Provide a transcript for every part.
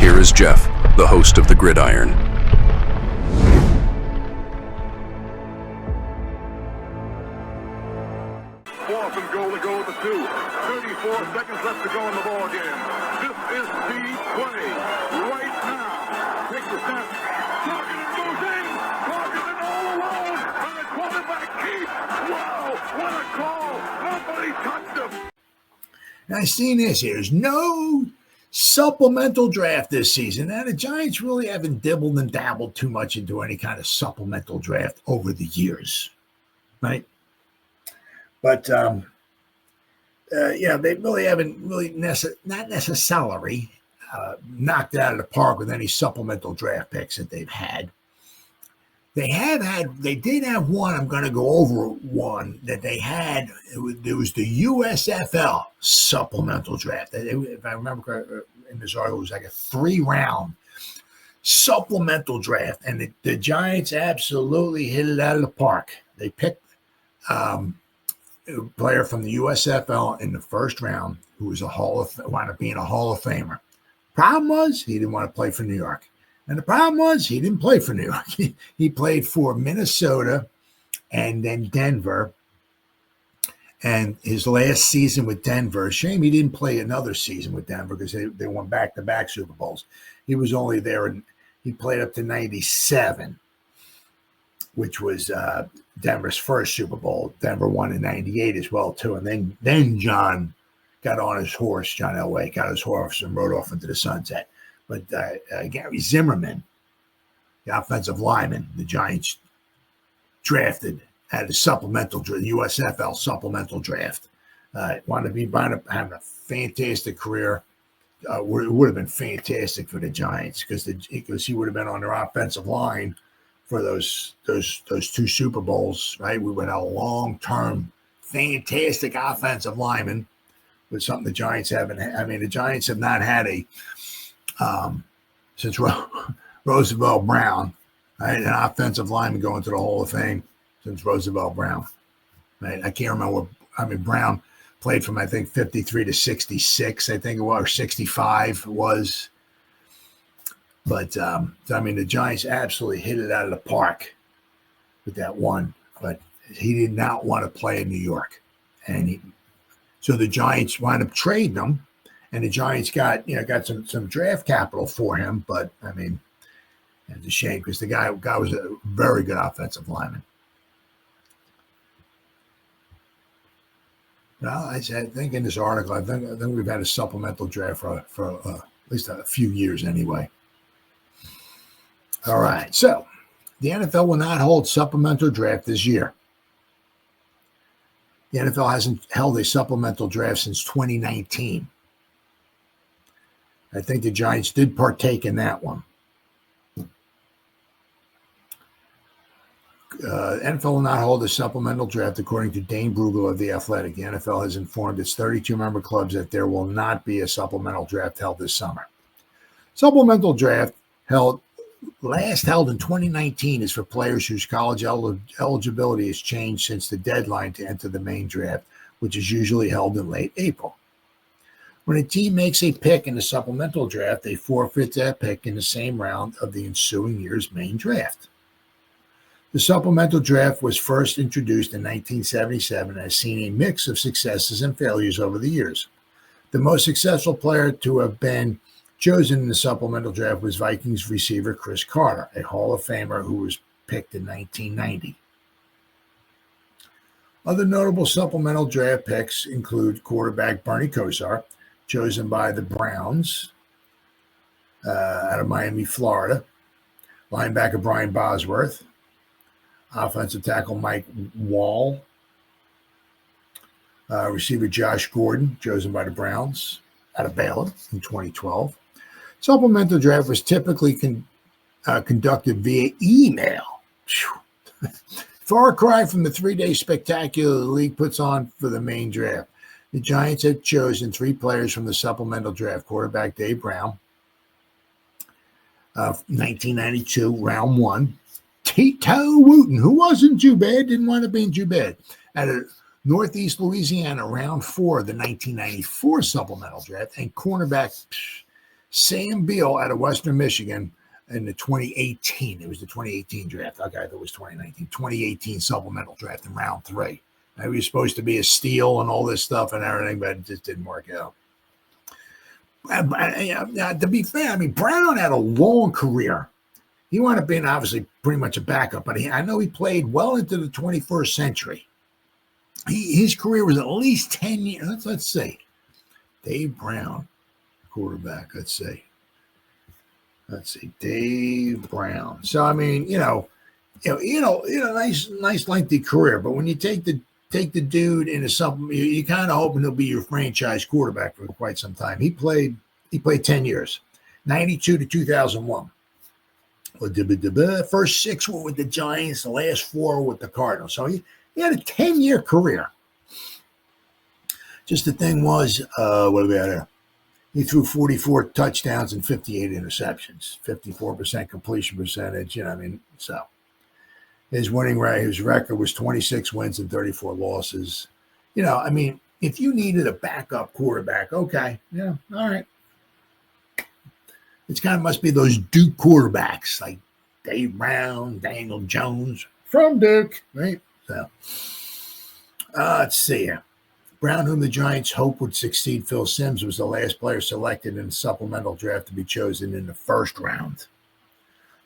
here is Jeff, the host of the Gridiron. Fourth and goal to go with the 2. 34 seconds left to go in the ball game. This is the play right now. Takes the snap. Targeted goes in. Targeted all alone. And the quarterback keeps. Wow, what a call. Nobody touched him. Now, I've seen this here. There's no supplemental draft this season. Now, the Giants really haven't dibbled and dabbled too much into any kind of supplemental draft over the years, right? But, they really haven't not necessarily knocked it out of the park with any supplemental draft picks that they've had. They did have one. I'm going to go over one that they had. It was the USFL supplemental draft. If I remember correctly, in this article, it was like a 3-round supplemental draft, and the Giants absolutely hit it out of the park. They picked a player from the USFL in the first round who was wound up being a Hall of Famer. Problem was he didn't want to play for New York. And the problem was he didn't play for New York. He played for Minnesota and then Denver. And his last season with Denver, shame he didn't play another season with Denver because they won back-to-back Super Bowls. He was only there, and he played up to 97, which was Denver's first Super Bowl. Denver won in 98 as well, too. And then John got on his horse, John Elway got his horse and rode off into the sunset. But Gary Zimmerman, the offensive lineman, the Giants drafted at a supplemental, the USFL supplemental draft. Wound up having a fantastic career. It would have been fantastic for the Giants because he would have been on their offensive line for those 2 Super Bowls, right? We would have a long-term, fantastic offensive lineman with something the Giants haven't. The Giants have not had since Roosevelt Brown, right? An offensive lineman going to the Hall of Fame since Roosevelt Brown, right? I can't remember Brown played from, I think, 53 to 66, I think it was, or 65 it was. But, the Giants absolutely hit it out of the park with that one. But he did not want to play in New York. So the Giants wound up trading him. And the Giants got some draft capital for him, but it's a shame because the guy was a very good offensive lineman. Well, I think in this article, I think we've had a supplemental draft for at least a few years anyway. All right, so the NFL will not hold supplemental draft this year. The NFL hasn't held a supplemental draft since 2019. I think the Giants did partake in that one. NFL will not hold a supplemental draft, according to Dane Brugler of The Athletic. The NFL has informed its 32-member clubs that there will not be a supplemental draft held this summer. Supplemental draft last held in 2019 is for players whose college eligibility has changed since the deadline to enter the main draft, which is usually held in late April. When a team makes a pick in the supplemental draft, they forfeit that pick in the same round of the ensuing year's main draft. The supplemental draft was first introduced in 1977 and has seen a mix of successes and failures over the years. The most successful player to have been chosen in the supplemental draft was Vikings receiver Cris Carter, a Hall of Famer who was picked in 1990. Other notable supplemental draft picks include quarterback Bernie Kosar, chosen by the Browns out of Miami, Florida. Linebacker Brian Bosworth. Offensive tackle Mike Wall. Receiver Josh Gordon, chosen by the Browns out of Baylor in 2012. Supplemental draft was typically conducted via email. Far cry from the 3-day spectacular the league puts on for the main draft. The Giants had chosen 3 players from the supplemental draft. Quarterback Dave Brown, 1992, round 1. Tito Wooten, who wasn't too bad, didn't want to be too bad, out of Northeast Louisiana, round 4 of the 1994 supplemental draft. And cornerback Sam Beal out of Western Michigan in the 2018. It was the 2018 draft. Okay, that was 2019. 2018 supplemental draft in round 3. He was supposed to be a steal and all this stuff and everything, but it just didn't work out. To be fair, I mean, Brown had a long career. He wound up being obviously pretty much a backup, but I know he played well into the 21st century. His career was at least 10 years. Let's see. Dave Brown, quarterback. Let's see. Dave Brown. So I mean, nice lengthy career. But when you take the dude into something, you kind of hoping he'll be your franchise quarterback for quite some time. He played 10 years, 92 to 2001. First 6 were with the Giants, the last 4 with the Cardinals. So he had a 10-year career. Just the thing was, what do we have here? He threw 44 touchdowns and 58 interceptions, 54% completion percentage. So his record was 26 wins and 34 losses. If you needed a backup quarterback, okay, yeah, all right. It's kind of must be those Duke quarterbacks like Dave Brown, Daniel Jones from Duke, right? So let's see here. Brown, whom the Giants hoped would succeed Phil Simms, was the last player selected in the supplemental draft to be chosen in the first round.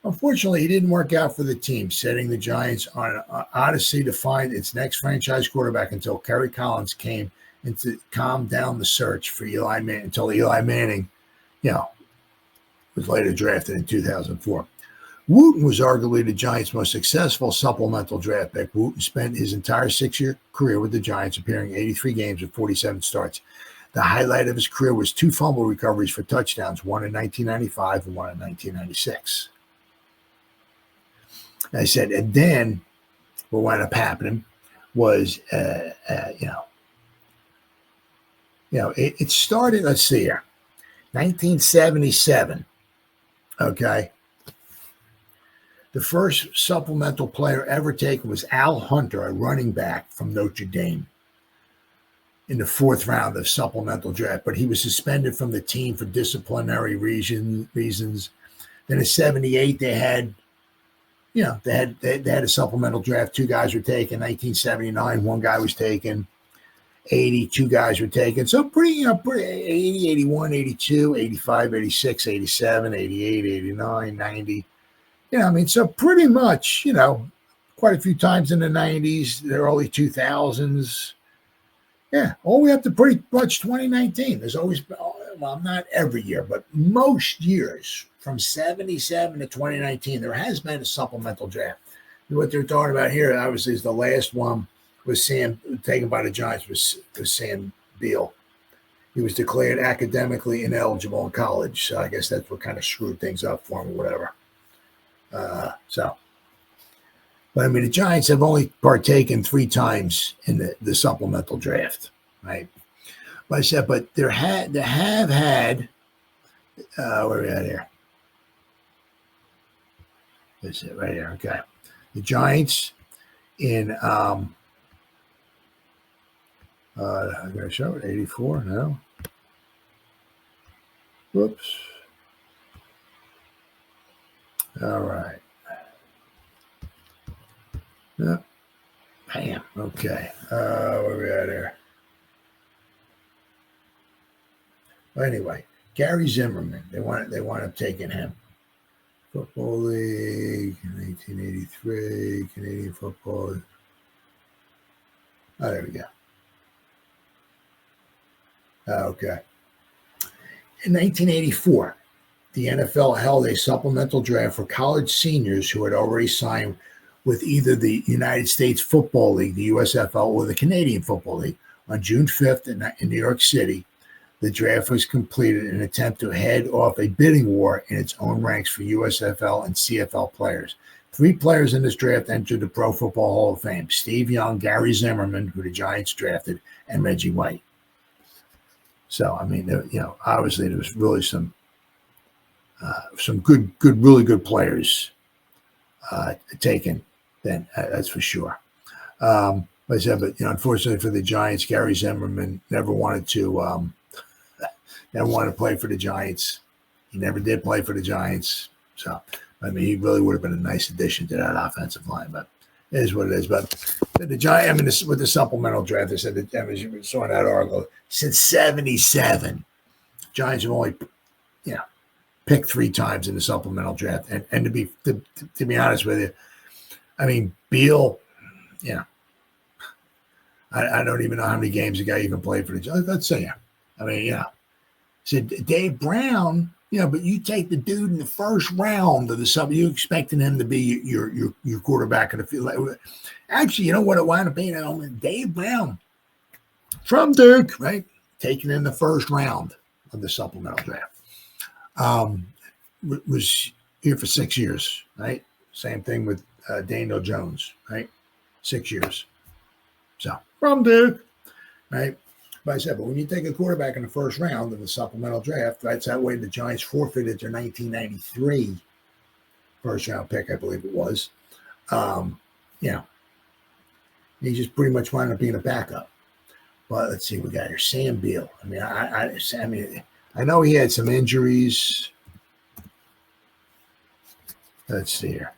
Unfortunately, he didn't work out for the team, setting the Giants on an odyssey to find its next franchise quarterback until Kerry Collins came and to calm down the search for Eli Manning until Eli Manning, was later drafted in 2004. Wooten was arguably the Giants' most successful supplemental draft pick. Wooten spent his entire 6-year career with the Giants, appearing 83 games with 47 starts. The highlight of his career was 2 fumble recoveries for touchdowns, one in 1995 and one in 1996. I said, and then what wound up happening was, it started, let's see here, 1977, okay? The first supplemental player ever taken was Al Hunter, a running back from Notre Dame, in the 4th round of supplemental draft, but he was suspended from the team for disciplinary reasons. Then in 78, they had a supplemental draft. 2 guys were taken. 1979, 1 guy was taken. 80, 2 guys were taken. So pretty 80, 81, 82, 85, 86, 87, 88, 89, 90. So pretty much, quite a few times in the 90s, the early 2000s. Yeah, all the way up to pretty much 2019. There's always, well, not every year, but most years from 77 to 2019, there has been a supplemental draft. What they're talking about here, obviously, is the last one was taken by the Giants was Sam Beal. He was declared academically ineligible in college. So I guess that's what kind of screwed things up for him or whatever. But the Giants have only partaken 3 times in the supplemental draft, right? But I said, but they have had, where are we at here? That's it right here. Okay. The Giants in, I'm going to show it, 84, no. Whoops. All right. Yep. Bam. Okay. Where are we at here? Well, anyway, Gary Zimmerman. They want up taking him. Football League, 1983, Canadian Football. Oh, there we go. Okay. In 1984, the NFL held a supplemental draft for college seniors who had already signed with either the United States Football League, the USFL, or the Canadian Football League. On June 5th in New York City, the draft was completed in an attempt to head off a bidding war in its own ranks for USFL and CFL players. 3 players in this draft entered the Pro Football Hall of Fame: Steve Young, Gary Zimmerman, who the Giants drafted, and Reggie White. So, obviously there was really some really good players taken then, that's for sure. But unfortunately for the Giants, Gary Zimmerman never wanted to play for the Giants. He never did play for the Giants. So, I mean, he really would have been a nice addition to that offensive line, but it is what it is. But the Giants, I mean, with the supplemental draft, they said that, I mean, you saw in that article, since 77, Giants have only, picked 3 times in the supplemental draft. And to be honest with you, I mean, Beal, I don't even know how many games the guy even played for the Giants. Let's say, I mean, so Dave Brown, but you take the dude in the first round of the sub, you expecting him to be your quarterback in the field. Actually, you know what it wound up being? Dave Brown from Duke, right? Taken in the first round of the supplemental draft. Was here for 6 years, right? Same thing with Daniel Jones, right? 6 years. So, from Duke, right? But I said, but when you take a quarterback in the first round of the supplemental draft, that's that way the Giants forfeited their 1993 first round pick, I believe it was. He just pretty much wound up being a backup. But let's see, we got here Sam Beal. I mean, I know he had some injuries. Let's see here.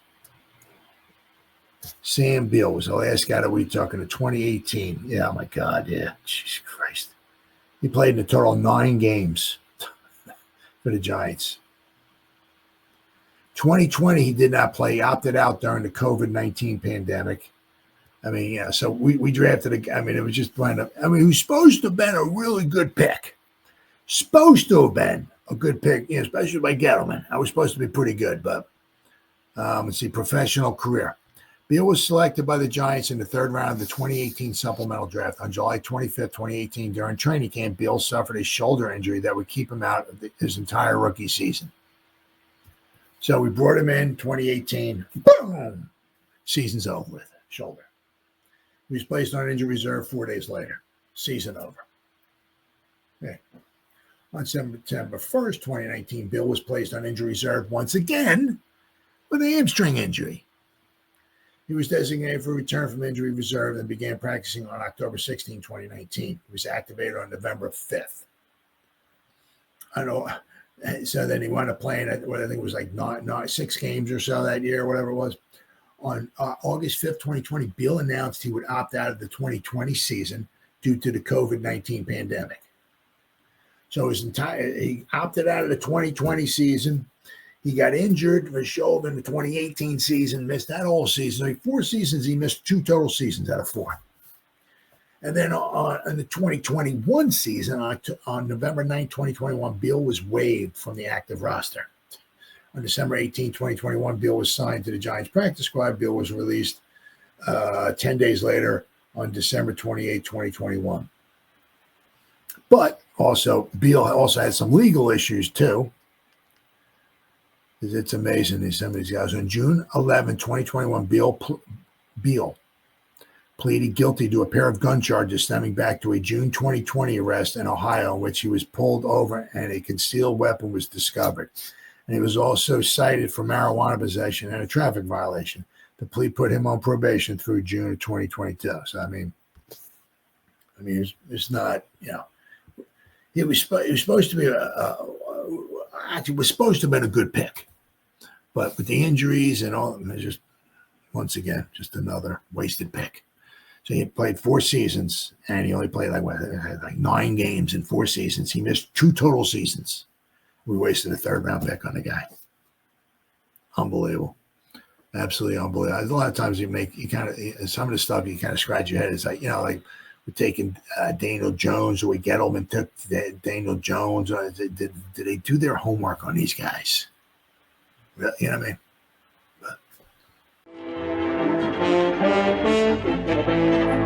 Sam Beal was the last guy that we took in 2018. Yeah, oh my God, yeah. Jesus Christ. He played in a total of 9 games for the Giants. 2020, he did not play. He opted out during the COVID-19 pandemic. I mean, so we drafted a guy. I mean, it was just blind up. I mean, he was supposed to have been a really good pick. Supposed to have been a good pick, especially by Gettleman. I was supposed to be pretty good, but let's see, professional career. Beal was selected by the Giants in the 3rd round of the 2018 supplemental draft. On July 25th, 2018, during training camp, Beal suffered a shoulder injury that would keep him out of his entire rookie season. So we brought him in 2018. Boom! Season's over with. Shoulder. He was placed on injury reserve 4 days later. Season over. Okay. On September 1st, 2019, Beal was placed on injury reserve once again with a hamstring injury. He was designated for return from injury reserve and began practicing on October 16, 2019. He was activated on November 5th. I know. So then he wound up playing at what I think was like 6 games or so that year, whatever it was. On August 5th, 2020, Beal announced he would opt out of the 2020 season due to the COVID-19 pandemic. So he opted out of the 2020 season. He got injured for his shoulder in the 2018 season, missed that whole season. Like 4 seasons, he missed 2 total seasons out of 4. And then in the 2021 season, on November 9, 2021, Beal was waived from the active roster. On December 18, 2021, Beal was signed to the Giants practice squad. Beal was released 10 days later on December 28, 2021. But also, Beal also had some legal issues too. It's amazing, some of these guys. On June 11, 2021, Beal pleaded guilty to a pair of gun charges stemming back to a June 2020 arrest in Ohio in which he was pulled over and a concealed weapon was discovered. And he was also cited for marijuana possession and a traffic violation. The plea put him on probation through June of 2022. So, I mean, it's not, he was supposed to be actually was supposed to have been a good pick. But with the injuries and all, it's just, once again, just another wasted pick. So he played 4 seasons, and he only played like 9 games in 4 seasons. He missed 2 total seasons. We wasted a 3rd round pick on the guy. Unbelievable. Absolutely unbelievable. A lot of times some of the stuff you kind of scratch your head. It's like, like we're taking Daniel Jones, or we Gettleman took Daniel Jones. Did they do their homework on these guys? You know what I mean? But.